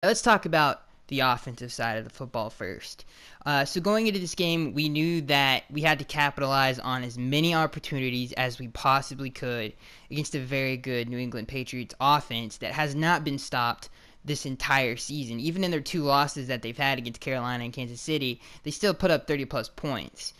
Let's talk about the offensive side of the football first. So going into this game, we knew that we had to capitalize on as many opportunities as we possibly could against a very good New England Patriots offense that has not been stopped this entire season. Even in their two losses that they've had against Carolina and Kansas City, they still put up 30-plus points.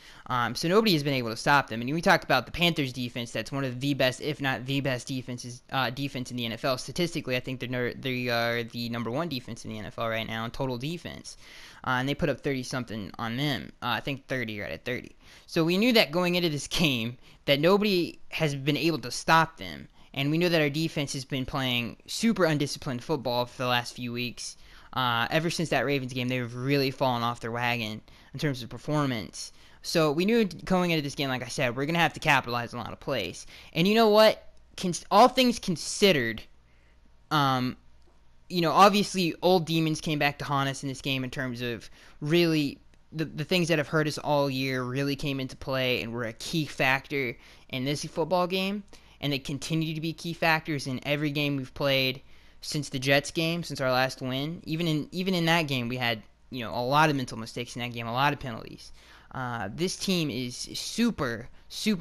So nobody has been able to stop them. And we talked about the Panthers defense. That's one of the best, if not the best defense in the NFL. Statistically, I think they are the number one defense in the NFL right now in total defense. And they put up 30-something on them. I think 30, right at 30. So we knew that going into this game that nobody has been able to stop them. And we know that our defense has been playing super undisciplined football for the last few weeks. Ever since that Ravens game, they've really fallen off their wagon in terms of performance. So we knew going into this game, like I said, we're going to have to capitalize on a lot of plays. And you know what? All things considered, obviously old demons came back to haunt us in this game in terms of really the things that have hurt us all year really came into play and were a key factor in this football game. And they continue to be key factors in every game we've played since the Jets game, since our last win. Even in that game, we had a lot of mental mistakes in that game, a lot of penalties. This team is super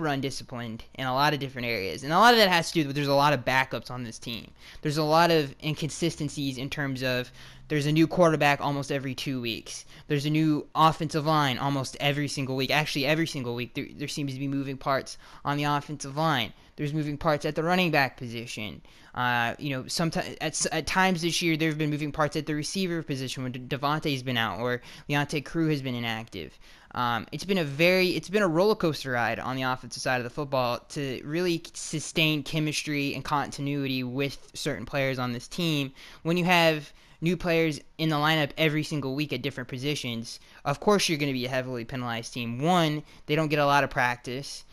undisciplined in a lot of different areas, and a lot of that has to do with there's a lot of backups on this team. There's a lot of inconsistencies in terms of there's a new quarterback almost every 2 weeks. There's a new offensive line almost every single week. Actually, every single week there seems to be moving parts on the offensive line. There's moving parts at the running back position. Sometimes at times this year there have been moving parts at the receiver position when Devontae's been out or Leonte Crew has been inactive. It's been a roller coaster ride on the offensive side of the football to really sustain chemistry and continuity with certain players on this team. When you have new players in the lineup every single week at different positions, of course you're going to be a heavily penalized team. One, they don't get a lot of practice.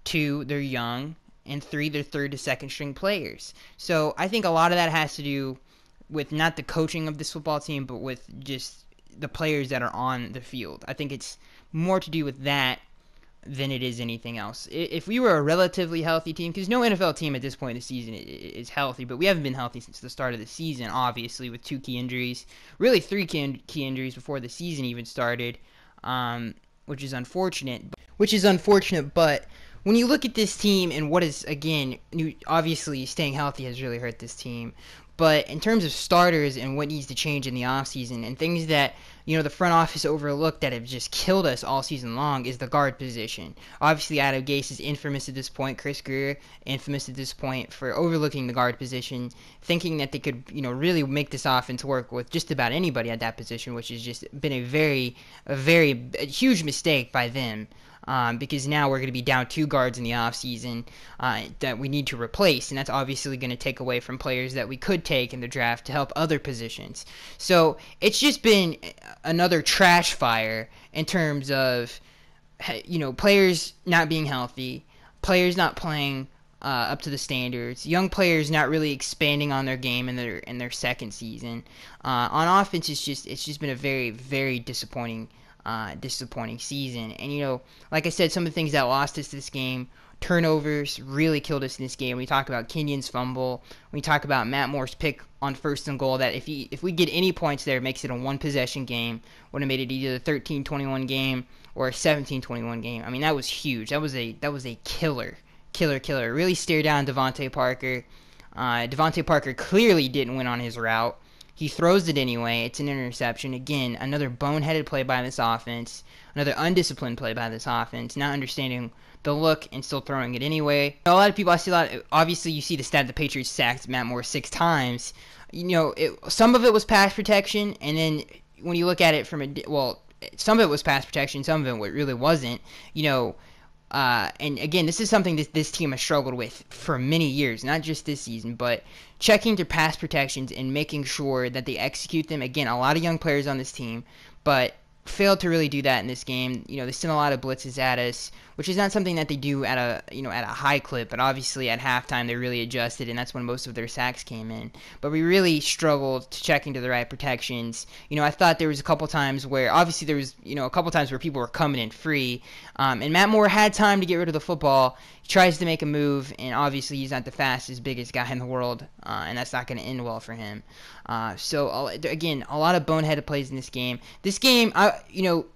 Two, they're young. And three, they're third to second string players. So I think a lot of that has to do with not the coaching of this football team, but with just the players that are on the field. I think it's more to do with that than it is anything else. If we were a relatively healthy team, because no NFL team at this point in the season is healthy, but we haven't been healthy since the start of the season, obviously, with 2 key injuries, really 3 key injuries before the season even started, which is unfortunate. But when you look at this team and what is, again, obviously staying healthy has really hurt this team. But in terms of starters and what needs to change in the offseason and things that, the front office overlooked that have just killed us all season long is the guard position. Obviously, Adam Gase is infamous at this point. Chris Greer, infamous at this point for overlooking the guard position, thinking that they could, really make this offense work with just about anybody at that position, which has just been a huge mistake by them. Because now we're going to be down 2 guards in the offseason that we need to replace, and that's obviously going to take away from players that we could take in the draft to help other positions. So it's just been another trash fire in terms of players not being healthy, players not playing up to the standards, young players not really expanding on their game in their second season. On offense, it's just been a very, very disappointing season. And like I said, some of the things that lost us this game, turnovers really killed us in this game. We talk about Kenyon's fumble, we talk about Matt Moore's pick on 1st and goal, that if we get any points there, it makes it a 1-possession game. Would have made it either a 13-21 game or a 17-21 game. I mean, that was huge. That was a killer. Really stared down Devontae Parker. Devontae Parker clearly didn't win on his route. He throws it anyway. It's an interception. Again, another boneheaded play by this offense. Another undisciplined play by this offense. Not understanding the look and still throwing it anyway. A lot of people, obviously you see the stat the Patriots sacked Matt Moore 6 times. Some of it was pass protection, and then when you look at it some of it was pass protection, some of it really wasn't. And again, this is something that this team has struggled with for many years, not just this season, but checking their pass protections and making sure that they execute them. Again, a lot of young players on this team, but failed to really do that in this game. They sent a lot of blitzes at us, which is not something that they do at a high clip, but obviously at halftime they really adjusted, and that's when most of their sacks came in. But we really struggled to check into the right protections. I thought there was a couple times where obviously there was a couple times where people were coming in free, and Matt Moore had time to get rid of the football. He tries to make a move, and obviously he's not the fastest, biggest guy in the world, and that's not going to end well for him. So again, a lot of boneheaded plays in this game. This game,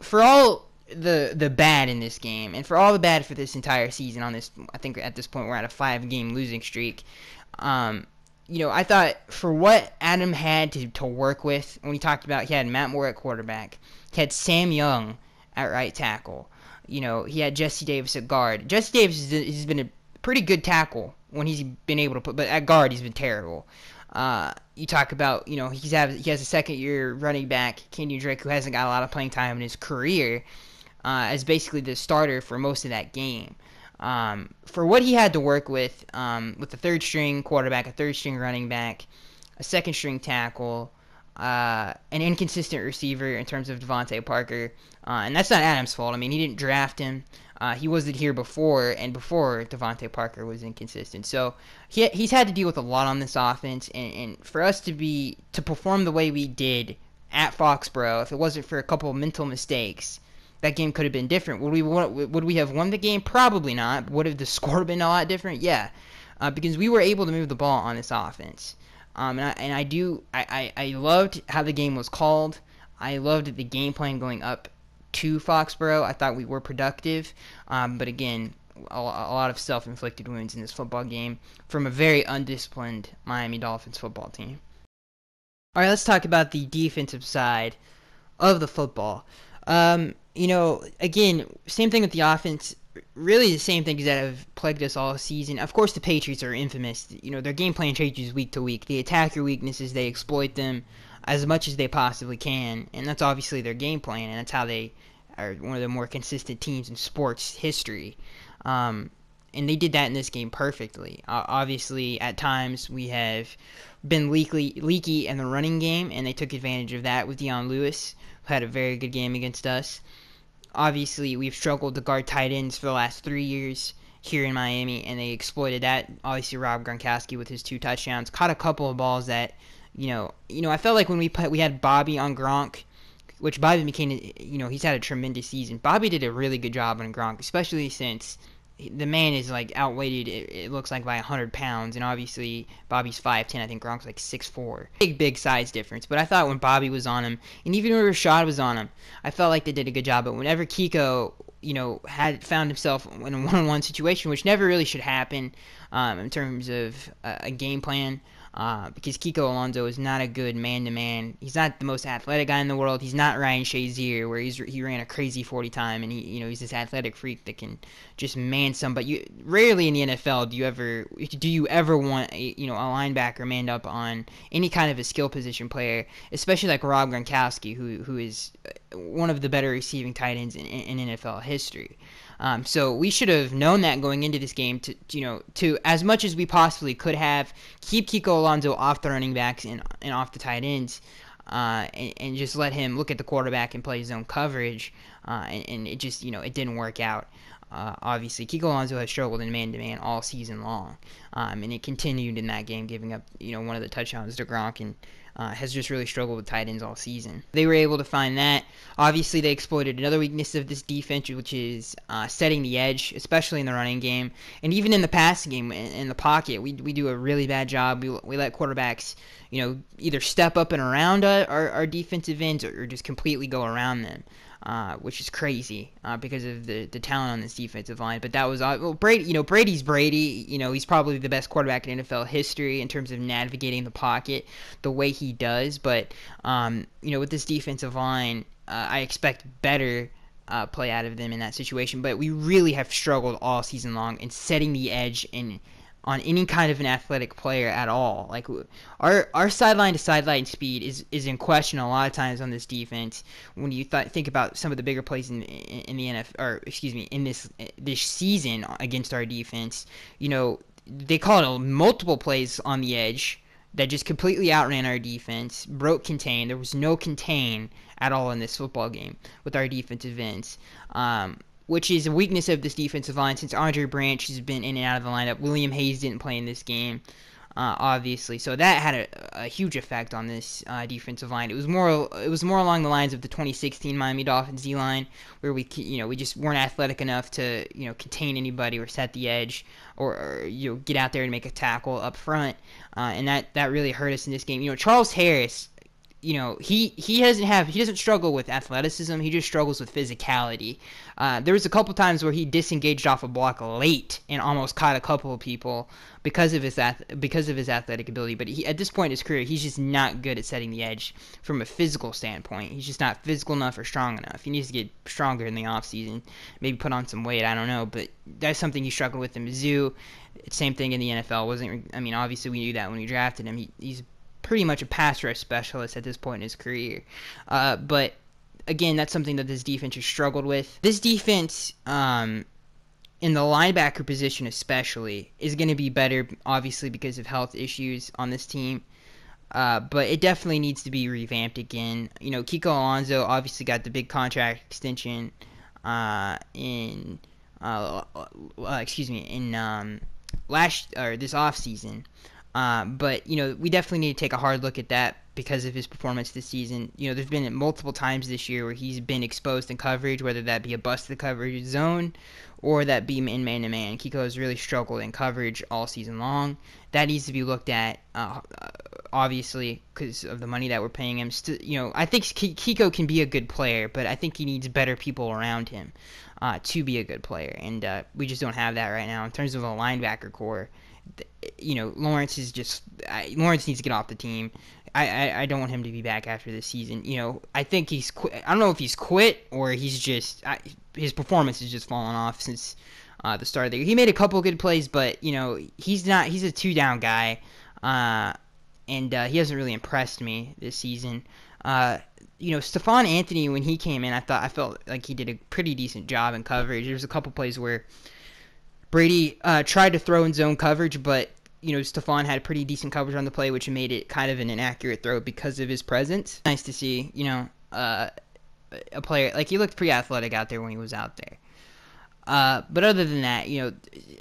for all the bad in this game, and for all the bad for this entire season I think at this point we're at a 5-game losing streak. I thought for what Adam had to work with, when he talked about he had Matt Moore at quarterback, he had Sam Young at right tackle. He had Jesse Davis at guard. Jesse Davis has been a pretty good tackle when he's been able to put, but at guard he's been terrible. You talk about, he has a second-year running back, Kenyon Drake, who hasn't got a lot of playing time in his career, as basically the starter for most of that game. For what he had to work with a third-string quarterback, a third-string running back, a second-string tackle, an inconsistent receiver in terms of Devontae Parker, and that's not Adam's fault. I mean, he didn't draft him. He wasn't here before Devontae Parker was inconsistent. So he's had to deal with a lot on this offense, and for us to perform the way we did at Foxborough, if it wasn't for a couple of mental mistakes, that game could have been different. Would we have won the game? Probably not. Would have the score been a lot different? Yeah, because we were able to move the ball on this offense. I loved how the game was called. I loved the game plan going up to Foxborough. I thought we were productive, but again, a lot of self-inflicted wounds in this football game from a very undisciplined Miami Dolphins football team. All right, let's talk about the defensive side of the football. Again, same thing with the offense. Really the same things that have plagued us all season. Of course, the Patriots are infamous. Their game plan changes week to week. They attack your weaknesses. They exploit them as much as they possibly can, and that's obviously their game plan, and that's how they are one of the more consistent teams in sports history. And they did that in this game perfectly. Obviously, at times we have been leaky in the running game, and they took advantage of that with Dion Lewis, who had a very good game against us. Obviously, we've struggled to guard tight ends for the last 3 years here in Miami, and they exploited that. Obviously, Rob Gronkowski with his 2 touchdowns caught a couple of balls that, I felt like when we had Bobby on Gronk, which Bobby became, he's had a tremendous season. Bobby did a really good job on Gronk, especially since the man is like outweighted, it looks like, by 100 pounds, and obviously Bobby's 5'10", I think Gronk's like 6'4". Big size difference, but I thought when Bobby was on him, and even when Rashad was on him, I felt like they did a good job. But whenever Kiko, had found himself in a one-on-one situation, which never really should happen in terms of a game plan, because Kiko Alonso is not a good man-to-man. He's not the most athletic guy in the world. He's not Ryan Shazier, where he ran a crazy 40 time, and he's this athletic freak that can just man somebody. Rarely in the NFL do you ever want a linebacker manned up on any kind of a skill position player, especially like Rob Gronkowski, who is one of the better receiving tight ends in NFL history. So we should have known that going into this game to as much as we possibly could have, keep Kiko Alonso off the running backs and off the tight ends, and just let him look at the quarterback and play zone coverage, and it just, it didn't work out. Obviously, Kiko Alonso has struggled in man-to-man all season long, and it continued in that game, giving up, one of the touchdowns to Gronk, and has just really struggled with tight ends all season. They were able to find that. Obviously, they exploited another weakness of this defense, which is setting the edge, especially in the running game. And even in the passing game, in the pocket, we do a really bad job. We let quarterbacks, either step up and around our defensive ends or just completely go around them. Which is crazy because of the talent on this defensive line. But that was Brady. Brady's Brady. He's probably the best quarterback in NFL history in terms of navigating the pocket the way he does. But with this defensive line, I expect better play out of them in that situation. But we really have struggled all season long in setting the edge on any kind of an athletic player at all. Like our sideline to sideline speed is in question a lot of times on this defense. When you think about some of the bigger plays in the NFL, or excuse me, in this season against our defense, they call it multiple plays on the edge, that just completely outran our defense, broke contain. There was no contain at all in this football game with our defensive ends, which is a weakness of this defensive line since Andre Branch has been in and out of the lineup. William Hayes didn't play in this game, obviously, so that had a huge effect on this defensive line. It was more along the lines of the 2016 Miami Dolphins D-line, where we just weren't athletic enough to contain anybody or set the edge or get out there and make a tackle up front, and that really hurt us in this game. Charles Harris, he doesn't struggle with athleticism. He just struggles with physicality. There was a couple times where he disengaged off a block late and almost caught a couple of people because of his athletic ability. But at this point in his career, he's just not good at setting the edge from a physical standpoint. He's just not physical enough or strong enough. He needs to get stronger in the offseason, maybe put on some weight. I don't know, but that's something he struggled with in Mizzou. Same thing in the NFL. Obviously we knew that when we drafted him. He's pretty much a pass rush specialist at this point in his career. But again, that's something that this defense has struggled with. This defense, in the linebacker position especially, is going to be better, obviously, because of health issues on this team. But it definitely needs to be revamped again. Kiko Alonso obviously got the big contract extension in this offseason. But we definitely need to take a hard look at that because of his performance this season. There's been multiple times this year where he's been exposed in coverage, whether that be a busted coverage zone or that be in man-to-man. Kiko has really struggled in coverage all season long. That needs to be looked at, obviously, because of the money that we're paying him. I think Kiko can be a good player, but I think he needs better people around him to be a good player, and we just don't have that right now. In terms of a linebacker core, Lawrence needs to get off the team. I don't want him to be back after this season. I think he's quit. I don't know if he's quit or he's just his performance has just fallen off since the start of the year. He made a couple good plays, but he's a 2-down guy, and he hasn't really impressed me this season. Stephon Anthony, when he came in, I felt like he did a pretty decent job in coverage. There was a couple plays where Brady tried to throw in zone coverage, but Stephon had pretty decent coverage on the play, which made it kind of an inaccurate throw because of his presence. Nice to see, a player like he looked pretty athletic out there when he was out there. But other than that,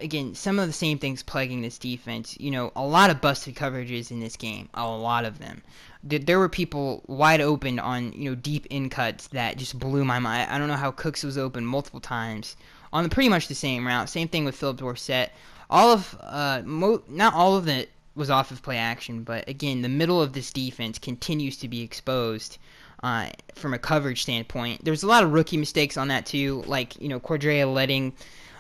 again, some of the same things plaguing this defense. A lot of busted coverages in this game, a lot of them. There were people wide open on deep in cuts that just blew my mind. I don't know how Cooks was open multiple times on pretty much the same route. Same thing with Philip Dorsett. Not all of it was off of play action, but again, the middle of this defense continues to be exposed from a coverage standpoint. There's a lot of rookie mistakes on that too, like Cordrea letting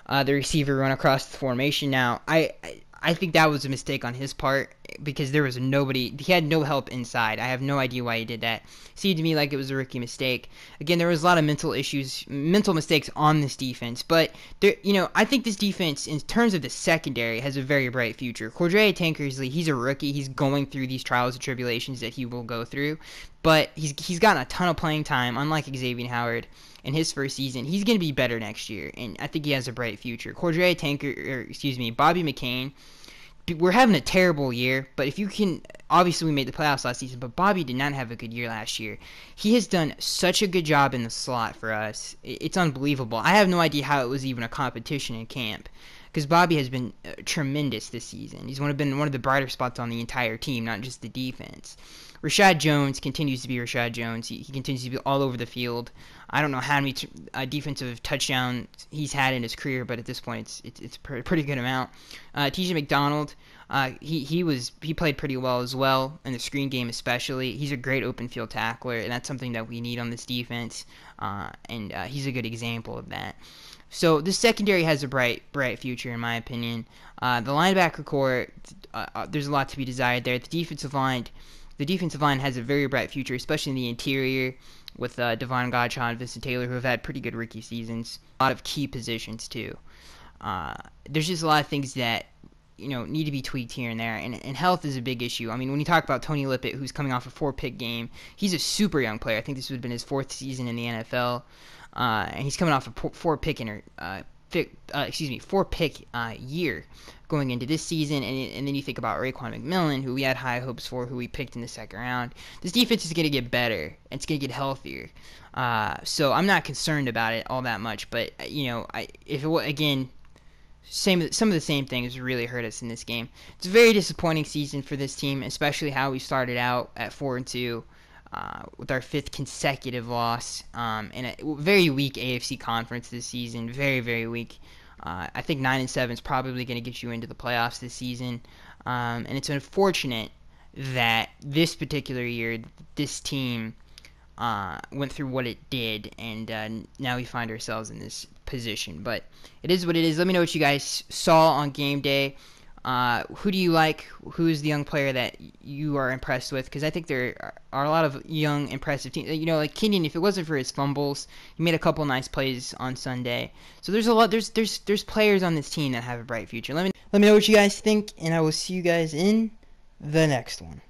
the receiver run across the formation. Now, I think that was a mistake on his part because there was nobody. He had no help inside. I have no idea why he did that. Seemed to me like it was a rookie mistake. Again, there was a lot of mental mistakes on this defense. But I think this defense, in terms of the secondary, has a very bright future. Cordrea Tankersley, he's a rookie. He's going through these trials and tribulations that he will go through, but he's gotten a ton of playing time. Unlike Xavier Howard in his first season, he's going to be better next year, and I think he has a bright future. Bobby McCain. We're having a terrible year, but if you can, obviously we made the playoffs last season, but Bobby did not have a good year last year. He has done such a good job in the slot for us. It's unbelievable. I have no idea how it was even a competition in camp, because Bobby has been tremendous this season. He's been one of the brighter spots on the entire team, not just the defense. Rashad Jones continues to be Rashad Jones. He continues to be all over the field. I don't know how many defensive touchdowns he's had in his career, but at this point, it's a pretty good amount. TJ McDonald, he played pretty well as well in the screen game, especially. He's a great open field tackler, and that's something that we need on this defense. And he's a good example of that. So this secondary has a bright future, in my opinion. The linebacker core, there's a lot to be desired there. The defensive line has a very bright future, especially in the interior with Devon Godchaux and Vincent Taylor, who have had pretty good rookie seasons. A lot of key positions, too. There's just a lot of things that need to be tweaked here and there, and health is a big issue. I mean, when you talk about Tony Lippett, who's coming off a 4-pick game, he's a super young player. I think this would have been his 4th season in the NFL, and he's coming off a 4-pick 4-pick year going into this season, and then you think about Raekwon McMillan, who we had high hopes for, who we picked in the second round. This defense is going to get better, and it's going to get healthier. So I'm not concerned about it all that much. But again, some of the same things really hurt us in this game. It's a very disappointing season for this team, especially how we started out at 4-2. With our 5th consecutive loss, and a very weak AFC conference this season, very, very weak. I think 9-7 is probably going to get you into the playoffs this season, and it's unfortunate that this particular year, this team went through what it did, and now we find ourselves in this position. But it is what it is. Let me know what you guys saw on game day. Who do you like? Who's the young player that you are impressed with? Because I think there are a lot of young, impressive teams. Like Kenyon, if it wasn't for his fumbles, he made a couple nice plays on Sunday. So there's a lot. There's players on this team that have a bright future. Let me know what you guys think, and I will see you guys in the next one.